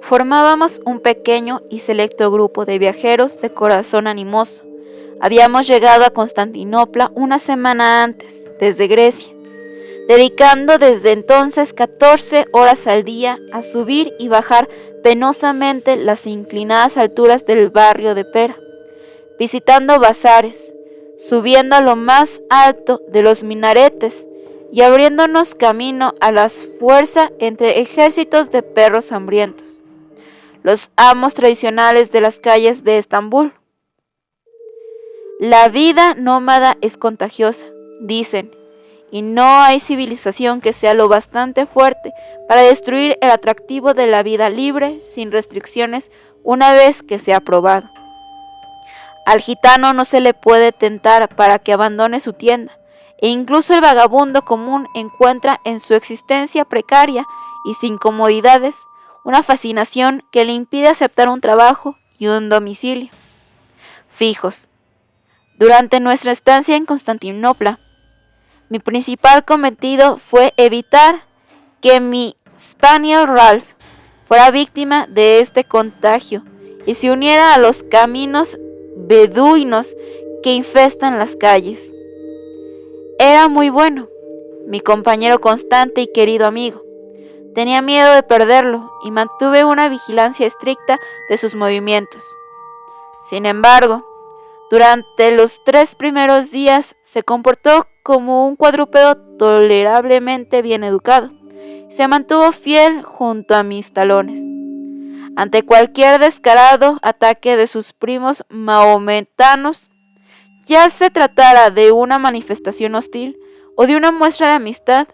Formábamos un pequeño y selecto grupo de viajeros de corazón animoso. Habíamos llegado a Constantinopla una semana antes, desde Grecia, dedicando desde entonces 14 horas al día a subir y bajar penosamente las inclinadas alturas del barrio de Pera, visitando bazares, subiendo a lo más alto de los minaretes y abriéndonos camino a la fuerza entre ejércitos de perros hambrientos, los amos tradicionales de las calles de Estambul. La vida nómada es contagiosa, dicen, y no hay civilización que sea lo bastante fuerte para destruir el atractivo de la vida libre, sin restricciones, una vez que sea probado. Al gitano no se le puede tentar para que abandone su tienda, e incluso el vagabundo común encuentra en su existencia precaria y sin comodidades una fascinación que le impide aceptar un trabajo y un domicilio fijos. Durante nuestra estancia en Constantinopla, mi principal cometido fue evitar que mi Spaniel Ralph fuera víctima de este contagio y se uniera a los caminos beduinos que infestan las calles. Era muy bueno, mi compañero constante y querido amigo. Tenía miedo de perderlo y mantuve una vigilancia estricta de sus movimientos. Sin embargo, durante los 3 primeros días se comportó como un cuadrúpedo tolerablemente bien educado. Se mantuvo fiel junto a mis talones. Ante cualquier descarado ataque de sus primos mahometanos, ya se tratara de una manifestación hostil o de una muestra de amistad,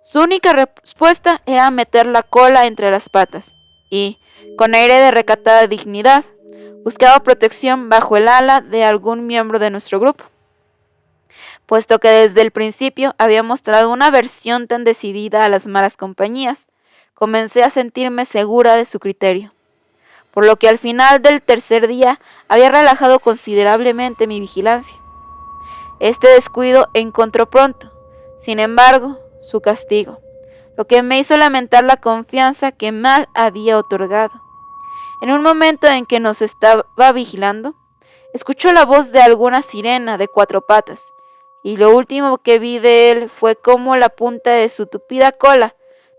su única respuesta era meter la cola entre las patas y, con aire de recatada dignidad, buscaba protección bajo el ala de algún miembro de nuestro grupo. Puesto que desde el principio había mostrado una aversión tan decidida a las malas compañías, comencé a sentirme segura de su criterio, por lo que al final del tercer día había relajado considerablemente mi vigilancia. Este descuido encontró pronto, sin embargo, su castigo, lo que me hizo lamentar la confianza que mal había otorgado. En un momento en que nos estaba vigilando, escuchó la voz de alguna sirena de 4 patas, y lo último que vi de él fue cómo la punta de su tupida cola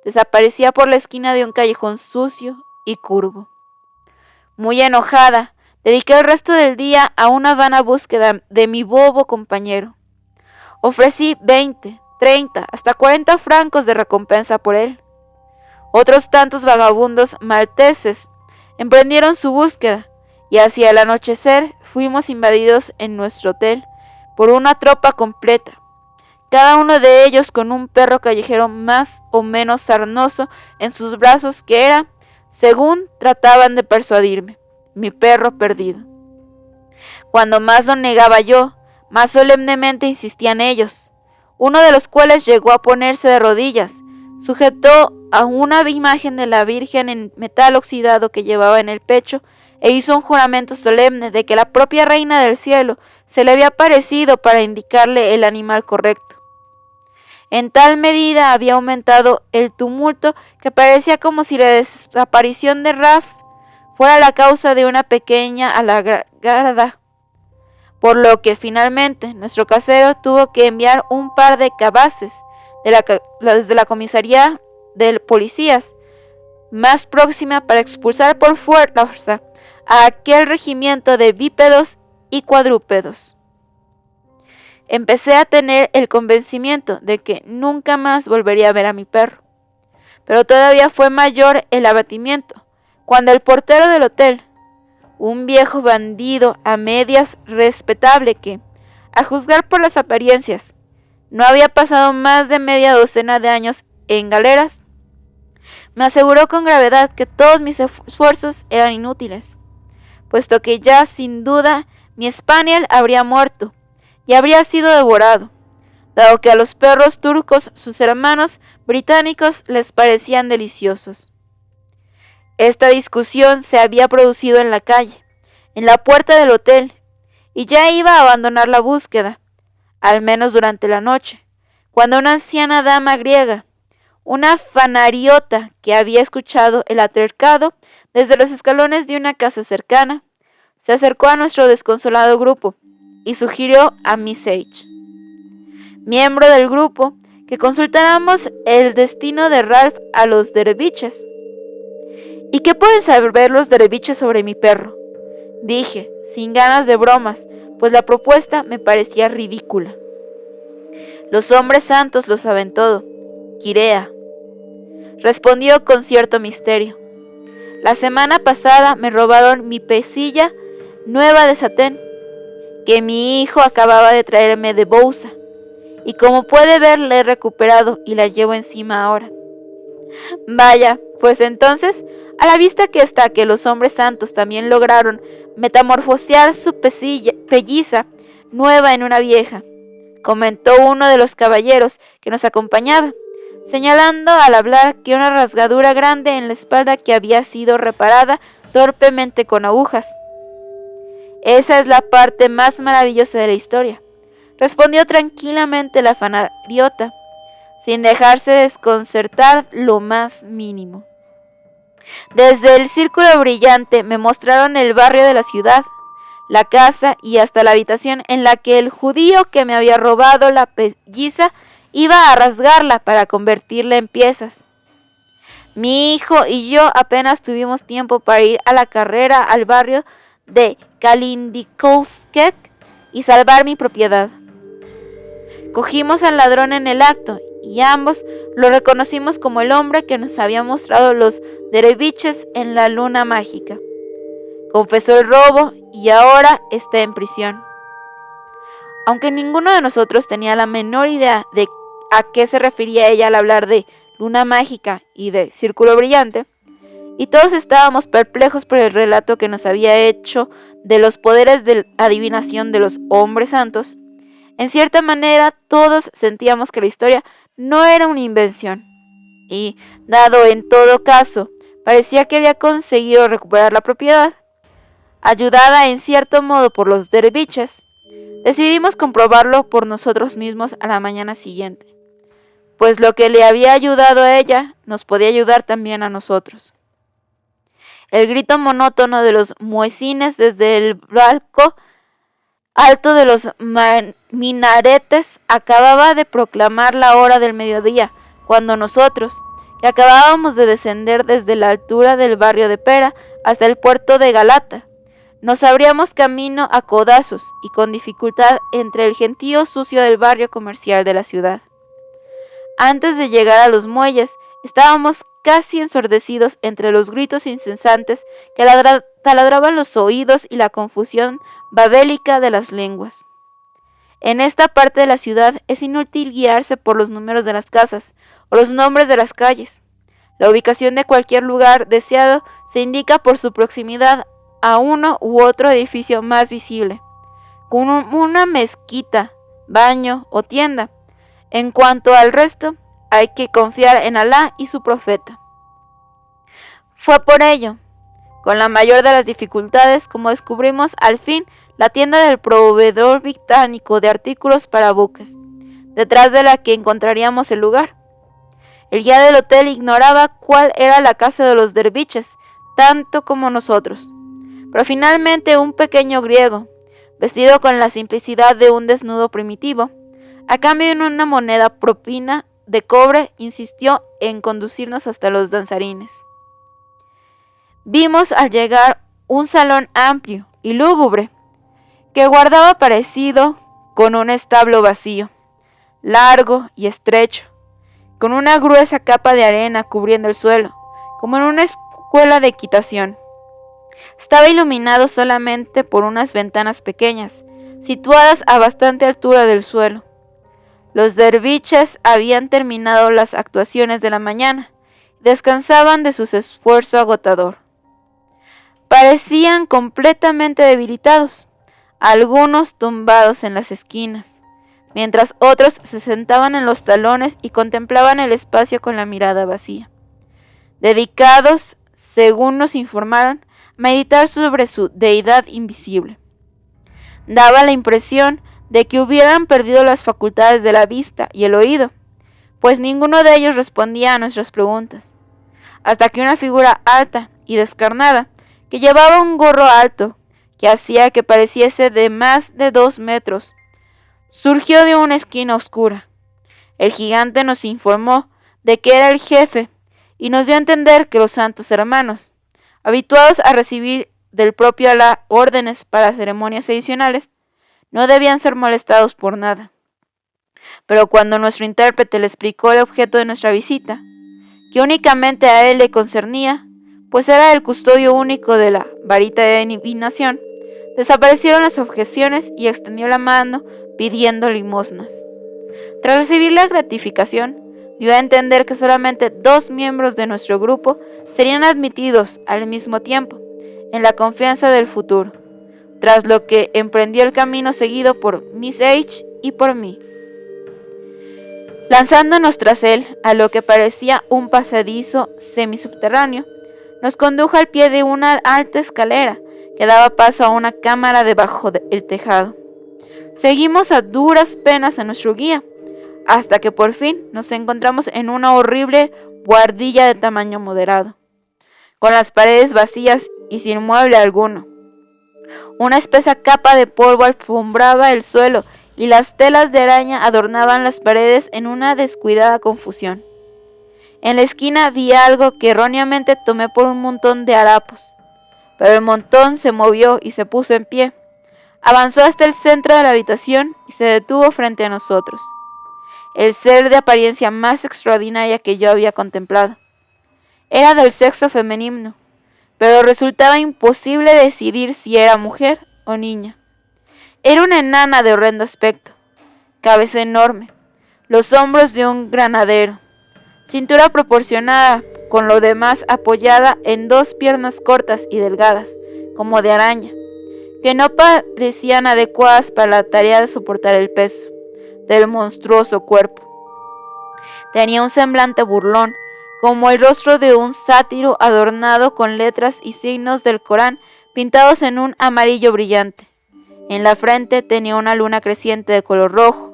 desaparecía por la esquina de un callejón sucio y curvo. Muy enojada, dediqué el resto del día a una vana búsqueda de mi bobo compañero. Ofrecí 20, 30, hasta 40 francos de recompensa por él. Otros tantos vagabundos malteses emprendieron su búsqueda, y hacia el anochecer fuimos invadidos en nuestro hotel por una tropa completa, cada uno de ellos con un perro callejero más o menos sarnoso en sus brazos que era, según trataban de persuadirme, mi perro perdido. Cuando más lo negaba yo, más solemnemente insistían ellos, uno de los cuales llegó a ponerse de rodillas, sujetó a una imagen de la Virgen en metal oxidado que llevaba en el pecho e hizo un juramento solemne de que la propia Reina del Cielo se le había aparecido para indicarle el animal correcto. En tal medida había aumentado el tumulto que parecía como si la desaparición de Ralph fuera la causa de una pequeña algarada, por lo que finalmente nuestro casero tuvo que enviar un par de cabaces desde la comisaría de policías más próxima para expulsar por fuerza a aquel regimiento de bípedos y cuadrúpedos. Empecé a tener el convencimiento de que nunca más volvería a ver a mi perro, pero todavía fue mayor el abatimiento cuando el portero del hotel, un viejo bandido a medias respetable que, a juzgar por las apariencias, no había pasado más de media docena de años en galeras, me aseguró con gravedad que todos mis esfuerzos eran inútiles, puesto que ya sin duda mi Spaniel habría muerto y habría sido devorado, dado que a los perros turcos sus hermanos británicos les parecían deliciosos. Esta discusión se había producido en la calle, en la puerta del hotel, y ya iba a abandonar la búsqueda, al menos durante la noche, cuando una anciana dama griega, una fanariota que había escuchado el altercado desde los escalones de una casa cercana, se acercó a nuestro desconsolado grupo y sugirió a Miss H., miembro del grupo, que consultáramos el destino de Ralph a los derviches. ¿Y qué pueden saber los derviches sobre mi perro?, dije, sin ganas de bromas, pues la propuesta me parecía ridícula. Los hombres santos lo saben todo, Quirea, respondió con cierto misterio. La semana pasada me robaron mi pesilla nueva de satén, que mi hijo acababa de traerme de Bouza, y como puede ver la he recuperado y la llevo encima ahora. Vaya, pues entonces, a la vista que está que los hombres santos también lograron metamorfosear su pelliza nueva en una vieja, comentó uno de los caballeros que nos acompañaba, señalando al hablar que una rasgadura grande en la espalda que había sido reparada torpemente con agujas. Esa es la parte más maravillosa de la historia, respondió tranquilamente la fanariota, sin dejarse desconcertar lo más mínimo. Desde el círculo brillante me mostraron el barrio de la ciudad, la casa y hasta la habitación en la que el judío que me había robado la pelliza iba a rasgarla para convertirla en piezas. Mi hijo y yo apenas tuvimos tiempo para ir a la carrera al barrio de Kalindikovskek y salvar mi propiedad. Cogimos al ladrón en el acto y ambos lo reconocimos como el hombre que nos había mostrado los derviches en la luna mágica. Confesó el robo y ahora está en prisión. Aunque ninguno de nosotros tenía la menor idea de a qué se refería ella al hablar de luna mágica y de círculo brillante, y todos estábamos perplejos por el relato que nos había hecho de los poderes de adivinación de los hombres santos, en cierta manera todos sentíamos que la historia no era una invención, y, dado en todo caso, parecía que había conseguido recuperar la propiedad, ayudada en cierto modo por los derviches, decidimos comprobarlo por nosotros mismos a la mañana siguiente, pues lo que le había ayudado a ella nos podía ayudar también a nosotros. El grito monótono de los muecines desde el barco alto de los minaretes acababa de proclamar la hora del mediodía, cuando nosotros, que acabábamos de descender desde la altura del barrio de Pera hasta el puerto de Galata, nos abríamos camino a codazos y con dificultad entre el gentío sucio del barrio comercial de la ciudad. Antes de llegar a los muelles, estábamos casi ensordecidos entre los gritos incesantes que taladraban los oídos y la confusión babélica de las lenguas. En esta parte de la ciudad es inútil guiarse por los números de las casas o los nombres de las calles. La ubicación de cualquier lugar deseado se indica por su proximidad a uno u otro edificio más visible, con una mezquita, baño o tienda. En cuanto al resto, hay que confiar en Alá y su profeta. Fue por ello, con la mayor de las dificultades, como descubrimos al fin la tienda del proveedor británico de artículos para buques, detrás de la que encontraríamos el lugar. El guía del hotel ignoraba cuál era la casa de los derviches, tanto como nosotros. Pero finalmente un pequeño griego, vestido con la simplicidad de un desnudo primitivo, a cambio de una moneda propina de cobre, insistió en conducirnos hasta los danzarines. Vimos al llegar un salón amplio y lúgubre, que guardaba parecido con un establo vacío, largo y estrecho, con una gruesa capa de arena cubriendo el suelo, como en una escuela de equitación. Estaba iluminado solamente por unas ventanas pequeñas, situadas a bastante altura del suelo. Los derviches habían terminado las actuaciones de la mañana y descansaban de su esfuerzo agotador. Parecían completamente debilitados, algunos tumbados en las esquinas, mientras otros se sentaban en los talones y contemplaban el espacio con la mirada vacía, dedicados, según nos informaron, a meditar sobre su deidad invisible. Daba la impresión de que hubieran perdido las facultades de la vista y el oído, pues ninguno de ellos respondía a nuestras preguntas, hasta que una figura alta y descarnada, que llevaba un gorro alto, que hacía que pareciese de más de 2 metros, surgió de una esquina oscura. El gigante nos informó de que era el jefe y nos dio a entender que los santos hermanos, habituados a recibir del propio Alá órdenes para ceremonias adicionales, no debían ser molestados por nada. Pero cuando nuestro intérprete le explicó el objeto de nuestra visita, que únicamente a él le concernía, pues era el custodio único de la varita de adivinación, desaparecieron las objeciones y extendió la mano pidiendo limosnas. Tras recibir la gratificación, dio a entender que solamente 2 miembros de nuestro grupo serían admitidos al mismo tiempo, en la confianza del futuro, tras lo que emprendió el camino seguido por Miss H y por mí. Lanzándonos tras él a lo que parecía un pasadizo semisubterráneo, nos condujo al pie de una alta escalera que daba paso a una cámara debajo del tejado. Seguimos a duras penas a nuestro guía, hasta que por fin nos encontramos en una horrible buhardilla de tamaño moderado, con las paredes vacías y sin mueble alguno. Una espesa capa de polvo alfombraba el suelo y las telas de araña adornaban las paredes en una descuidada confusión. En la esquina vi algo que erróneamente tomé por un montón de harapos, pero el montón se movió y se puso en pie. Avanzó hasta el centro de la habitación y se detuvo frente a nosotros. El ser de apariencia más extraordinaria que yo había contemplado. Era del sexo femenino, pero resultaba imposible decidir si era mujer o niña. Era una enana de horrendo aspecto, cabeza enorme, los hombros de un granadero, cintura proporcionada con lo demás apoyada en 2 piernas cortas y delgadas, como de araña, que no parecían adecuadas para la tarea de soportar el peso del monstruoso cuerpo. Tenía un semblante burlón, como el rostro de un sátiro adornado con letras y signos del Corán pintados en un amarillo brillante. En la frente tenía una luna creciente de color rojo.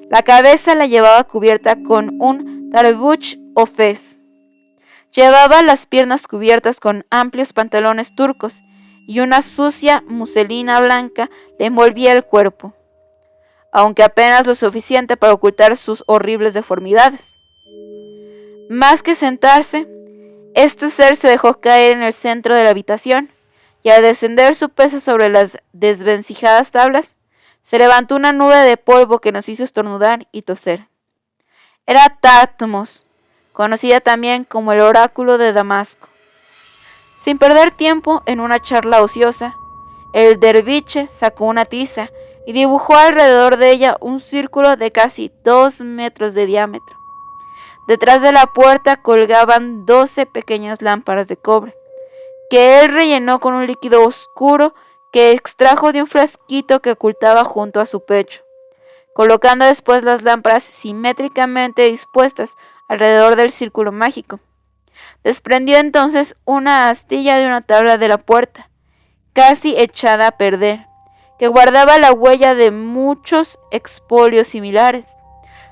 La cabeza la llevaba cubierta con un tarbuch o fez. Llevaba las piernas cubiertas con amplios pantalones turcos y una sucia muselina blanca le envolvía el cuerpo, aunque apenas lo suficiente para ocultar sus horribles deformidades. Más que sentarse, este ser se dejó caer en el centro de la habitación, y al descender su peso sobre las desvencijadas tablas, se levantó una nube de polvo que nos hizo estornudar y toser. Era Tatmos, conocida también como el oráculo de Damasco. Sin perder tiempo en una charla ociosa, el derviche sacó una tiza y dibujó alrededor de ella un círculo de casi 2 metros de diámetro. Detrás de la puerta colgaban 12 pequeñas lámparas de cobre, que él rellenó con un líquido oscuro que extrajo de un frasquito que ocultaba junto a su pecho, colocando después las lámparas simétricamente dispuestas alrededor del círculo mágico. Desprendió entonces una astilla de una tabla de la puerta, casi echada a perder, que guardaba la huella de muchos expolios similares.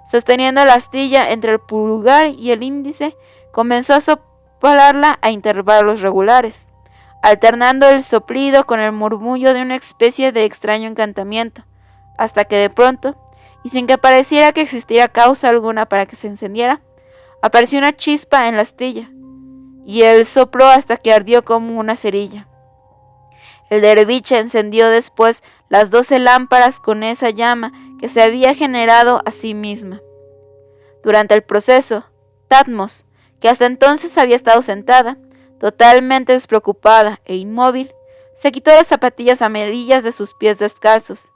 Sosteniendo la astilla entre el pulgar y el índice, comenzó a soplarla a intervalos regulares, alternando el soplido con el murmullo de una especie de extraño encantamiento, hasta que de pronto, y sin que pareciera que existiera causa alguna para que se encendiera, apareció una chispa en la astilla, y él sopló hasta que ardió como una cerilla. El derviche encendió después las 12 lámparas con esa llama que se había generado a sí misma. Durante el proceso, Tatmos, que hasta entonces había estado sentada, totalmente despreocupada e inmóvil, se quitó las zapatillas amarillas de sus pies descalzos,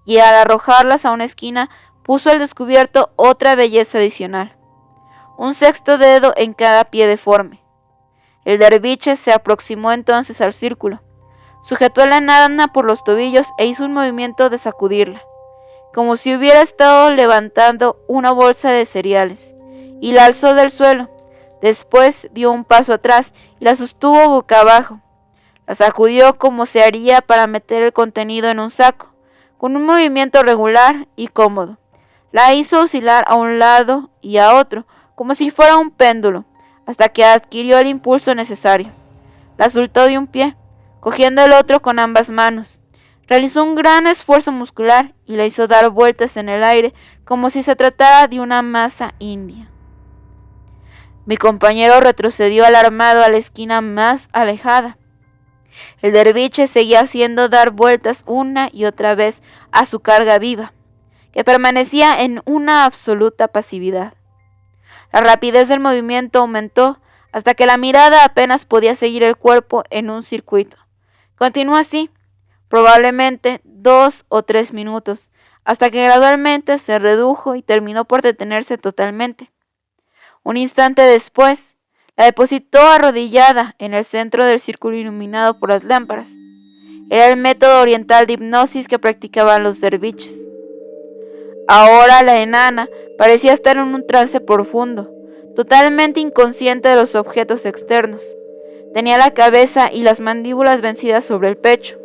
y al arrojarlas a una esquina puso al descubierto otra belleza adicional, un 6.º dedo en cada pie deforme. El derviche se aproximó entonces al círculo, sujetó a la enana por los tobillos e hizo un movimiento de sacudirla, como si hubiera estado levantando una bolsa de cereales, y la alzó del suelo. Después dio un paso atrás y la sostuvo boca abajo. La sacudió como se haría para meter el contenido en un saco, con un movimiento regular y cómodo. La hizo oscilar a un lado y a otro, como si fuera un péndulo, hasta que adquirió el impulso necesario. La soltó de un pie, cogiendo el otro con ambas manos. Realizó un gran esfuerzo muscular y la hizo dar vueltas en el aire como si se tratara de una masa india. Mi compañero retrocedió alarmado a la esquina más alejada. El derviche seguía haciendo dar vueltas una y otra vez a su carga viva, que permanecía en una absoluta pasividad. La rapidez del movimiento aumentó hasta que la mirada apenas podía seguir el cuerpo en un circuito. Continuó así, probablemente 2 o 3 minutos, hasta que gradualmente se redujo y terminó por detenerse totalmente. Un instante después, la depositó arrodillada en el centro del círculo iluminado por las lámparas. Era el método oriental de hipnosis que practicaban los derviches. Ahora la enana parecía estar en un trance profundo, totalmente inconsciente de los objetos externos. Tenía la cabeza y las mandíbulas vencidas sobre el pecho.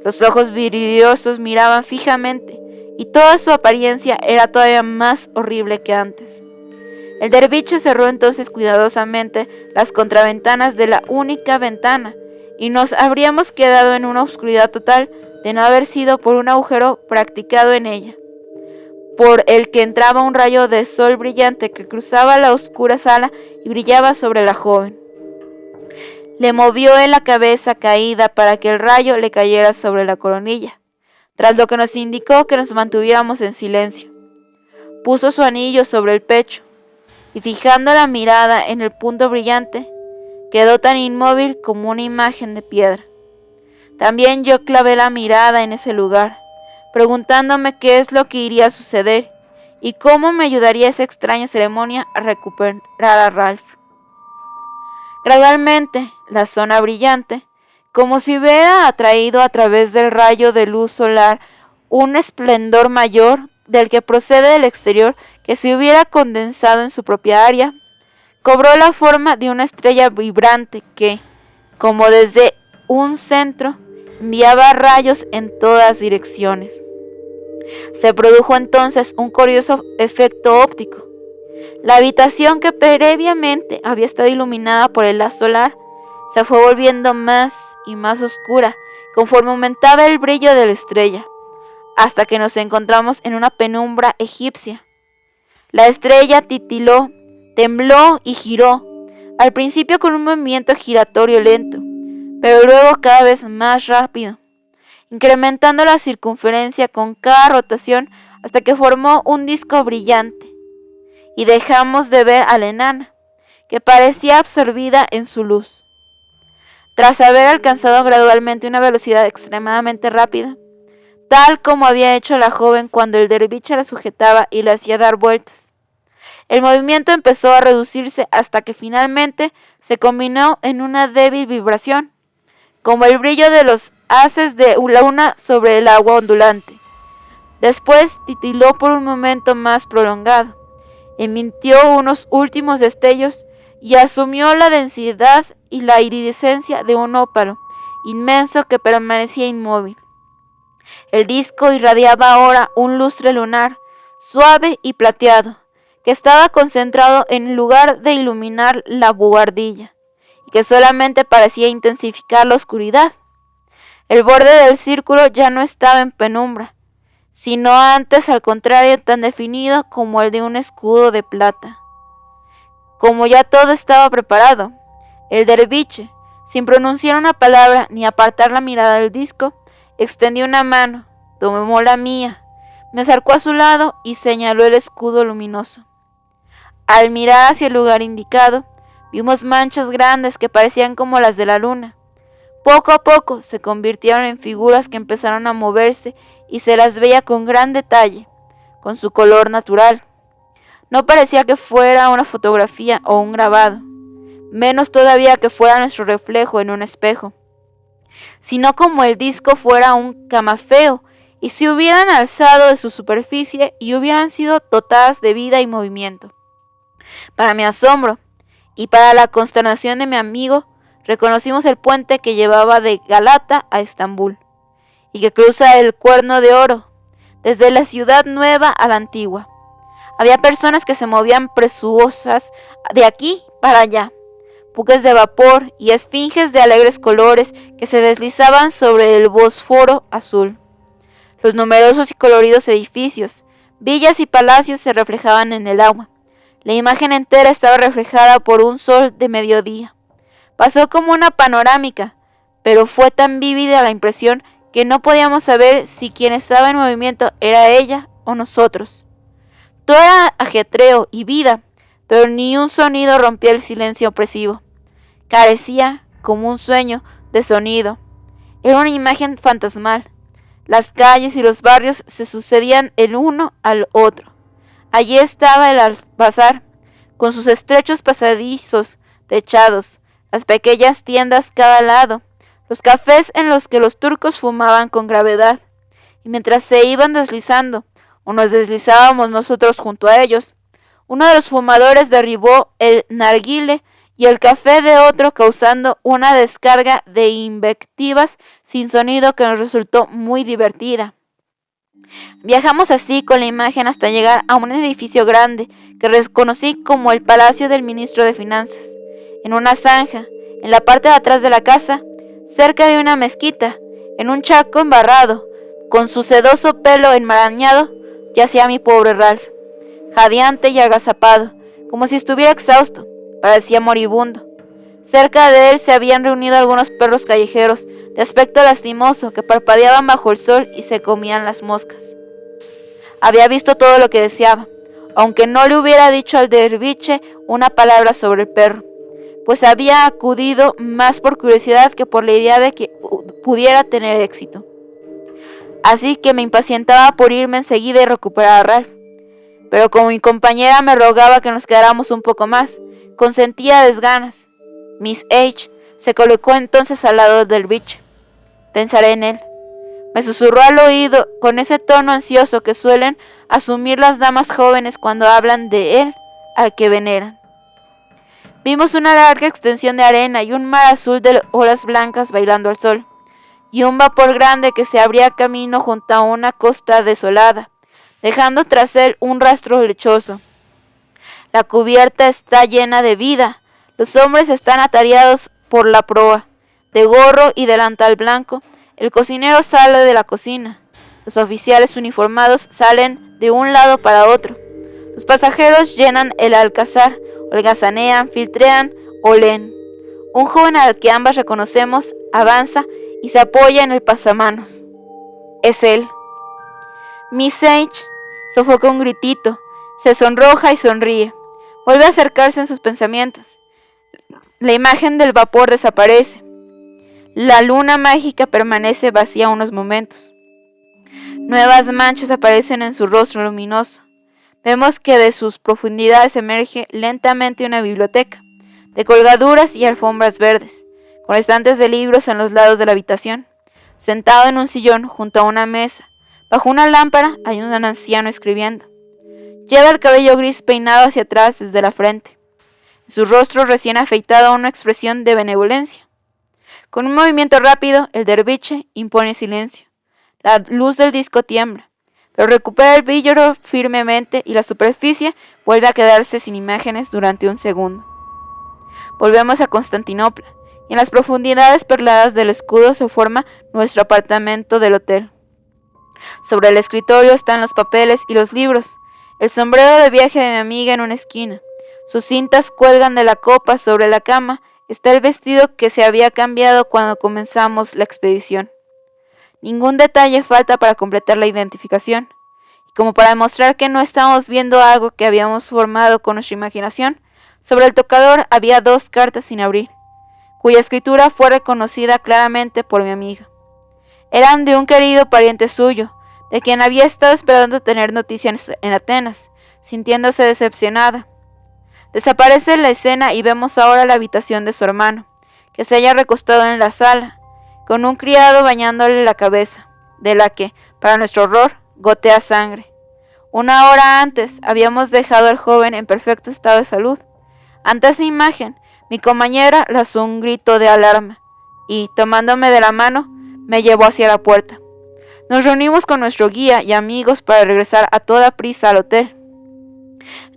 Los ojos vidriosos miraban fijamente y toda su apariencia era todavía más horrible que antes. El derviche cerró entonces cuidadosamente las contraventanas de la única ventana y nos habríamos quedado en una oscuridad total de no haber sido por un agujero practicado en ella, por el que entraba un rayo de sol brillante que cruzaba la oscura sala y brillaba sobre la joven. Le movió en la cabeza caída para que el rayo le cayera sobre la coronilla, tras lo que nos indicó que nos mantuviéramos en silencio. Puso su anillo sobre el pecho y fijando la mirada en el punto brillante, quedó tan inmóvil como una imagen de piedra. También yo clavé la mirada en ese lugar, preguntándome qué es lo que iría a suceder y cómo me ayudaría esa extraña ceremonia a recuperar a Ralph. Gradualmente, la zona brillante, como si hubiera atraído a través del rayo de luz solar un esplendor mayor del que procede del exterior, que se hubiera condensado en su propia área, cobró la forma de una estrella vibrante que, como desde un centro, enviaba rayos en todas direcciones. Se produjo entonces un curioso efecto óptico. La habitación, que previamente había estado iluminada por el haz solar, se fue volviendo más y más oscura conforme aumentaba el brillo de la estrella, hasta que nos encontramos en una penumbra egipcia. La estrella titiló, tembló y giró, al principio con un movimiento giratorio lento, pero luego cada vez más rápido, incrementando la circunferencia con cada rotación hasta que formó un disco brillante, y dejamos de ver a la enana, que parecía absorbida en su luz. Tras haber alcanzado gradualmente una velocidad extremadamente rápida, tal como había hecho la joven cuando el derviche la sujetaba y la hacía dar vueltas, el movimiento empezó a reducirse hasta que finalmente se combinó en una débil vibración, como el brillo de los haces de la luna sobre el agua ondulante. Después titiló por un momento más prolongado, emitió unos últimos destellos y asumió la densidad y la iridescencia de un ópalo inmenso que permanecía inmóvil. El disco irradiaba ahora un lustre lunar, suave y plateado, que estaba concentrado en lugar de iluminar la buhardilla, y que solamente parecía intensificar la oscuridad. El borde del círculo ya no estaba en penumbra, sino antes al contrario tan definido como el de un escudo de plata. Como ya todo estaba preparado, el derviche, sin pronunciar una palabra ni apartar la mirada del disco, extendió una mano, tomó la mía, me acercó a su lado y señaló el escudo luminoso. Al mirar hacia el lugar indicado, vimos manchas grandes que parecían como las de la luna. Poco a poco se convirtieron en figuras que empezaron a moverse y se las veía con gran detalle, con su color natural. No parecía que fuera una fotografía o un grabado, menos todavía que fuera nuestro reflejo en un espejo, sino como el disco fuera un camafeo y se hubieran alzado de su superficie y hubieran sido dotadas de vida y movimiento. Para mi asombro y para la consternación de mi amigo, reconocimos el puente que llevaba de Galata a Estambul y que cruza el Cuerno de Oro. desde la ciudad nueva a la antigua. Había personas que se movían presuosas de aquí para allá, buques de vapor y esfinges de alegres colores que se deslizaban sobre el Bósforo azul. Los numerosos y coloridos edificios, villas y palacios se reflejaban en el agua. La imagen entera estaba reflejada por un sol de mediodía. Pasó como una panorámica, pero fue tan vívida la impresión que no podíamos saber si quien estaba en movimiento era ella o nosotros. Todo era ajetreo y vida, pero ni un sonido rompía el silencio opresivo. Carecía, como un sueño, de sonido. Era una imagen fantasmal. Las calles y los barrios se sucedían el uno al otro. Allí estaba el alcázar, con sus estrechos pasadizos techados, las pequeñas tiendas cada lado, los cafés en los que los turcos fumaban con gravedad, y mientras se iban deslizando, o nos deslizábamos nosotros junto a ellos, uno de los fumadores derribó el narguile y el café de otro, causando una descarga de invectivas sin sonido que nos resultó muy divertida. Viajamos así con la imagen hasta llegar a un edificio grande que reconocí como el Palacio del Ministro de Finanzas. En una zanja, en la parte de atrás de la casa, cerca de una mezquita, en un charco embarrado, con su sedoso pelo enmarañado, yacía mi pobre Ralph, jadeante y agazapado, como si estuviera exhausto, parecía moribundo. Cerca de él se habían reunido algunos perros callejeros de aspecto lastimoso que parpadeaban bajo el sol y se comían las moscas. Había visto todo lo que deseaba, aunque no le hubiera dicho al derviche una palabra sobre el perro, pues había acudido más por curiosidad que por la idea de que pudiera tener éxito. Así que me impacientaba por irme enseguida y recuperar a Ralph. Pero como mi compañera me rogaba que nos quedáramos un poco más, consentía a desganas. Miss H. se colocó entonces al lado del biche. Pensaré en él. Me susurró al oído con ese tono ansioso que suelen asumir las damas jóvenes cuando hablan de él al que veneran. Vimos una larga extensión de arena y un mar azul de olas blancas bailando al sol, y un vapor grande que se abría camino junto a una costa desolada, dejando tras él un rastro lechoso. La cubierta está llena de vida. Los hombres están atareados por la proa. De gorro y delantal blanco, el cocinero sale de la cocina. Los oficiales uniformados salen de un lado para otro. Los pasajeros llenan el alcázar, holgazanean, filtrean o leen. Un joven al que ambas reconocemos avanza y se apoya en el pasamanos. Es él. Miss H. sofoca un gritito, se sonroja y sonríe. Vuelve a acercarse en sus pensamientos. La imagen del vapor desaparece. La luna mágica permanece vacía unos momentos. Nuevas manchas aparecen en su rostro luminoso. Vemos que de sus profundidades emerge lentamente una biblioteca, de colgaduras y alfombras verdes, con estantes de libros en los lados de la habitación. Sentado en un sillón junto a una mesa, bajo una lámpara, hay un anciano escribiendo. Lleva el cabello gris peinado hacia atrás desde la frente. En su rostro recién afeitado una expresión de benevolencia. Con un movimiento rápido, el derviche impone silencio. La luz del disco tiembla, pero recupera el brillo firmemente y la superficie vuelve a quedarse sin imágenes durante un segundo. Volvemos a Constantinopla, y en las profundidades perladas del escudo se forma nuestro apartamento del hotel. Sobre el escritorio están los papeles y los libros, el sombrero de viaje de mi amiga en una esquina. Sus cintas cuelgan de la copa. Sobre la cama está el vestido que se había cambiado cuando comenzamos la expedición. Ningún detalle falta para completar la identificación, y como para demostrar que no estábamos viendo algo que habíamos formado con nuestra imaginación, sobre el tocador había 2 cartas sin abrir, cuya escritura fue reconocida claramente por mi amiga. Eran de un querido pariente suyo, de quien había estado esperando tener noticias en Atenas, sintiéndose decepcionada. Desaparece la escena y vemos ahora la habitación de su hermano, que se halla recostado en la sala, con un criado bañándole la cabeza, de la que, para nuestro horror, gotea sangre. 1 hora antes habíamos dejado al joven en perfecto estado de salud. Ante esa imagen, mi compañera lanzó un grito de alarma y, tomándome de la mano, me llevó hacia la puerta. Nos reunimos con nuestro guía y amigos para regresar a toda prisa al hotel.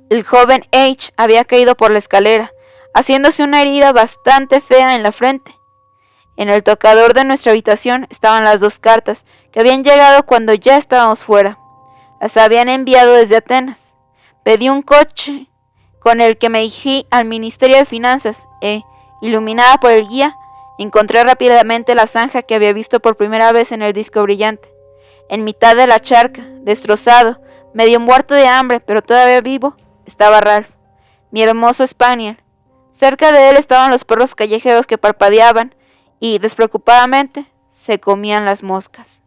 El joven H había caído por la escalera, haciéndose una herida bastante fea en la frente. En el tocador de nuestra habitación estaban las 2 cartas que habían llegado cuando ya estábamos fuera. Las habían enviado desde Atenas. Pedí un coche con el que me dirigí al Ministerio de Finanzas e, iluminada por el guía, encontré rápidamente la zanja que había visto por primera vez en el disco brillante. En mitad de la charca, destrozado, medio muerto de hambre, pero todavía vivo, estaba Ralph, mi hermoso Spaniel. Cerca de él estaban los perros callejeros que parpadeaban y, despreocupadamente, se comían las moscas.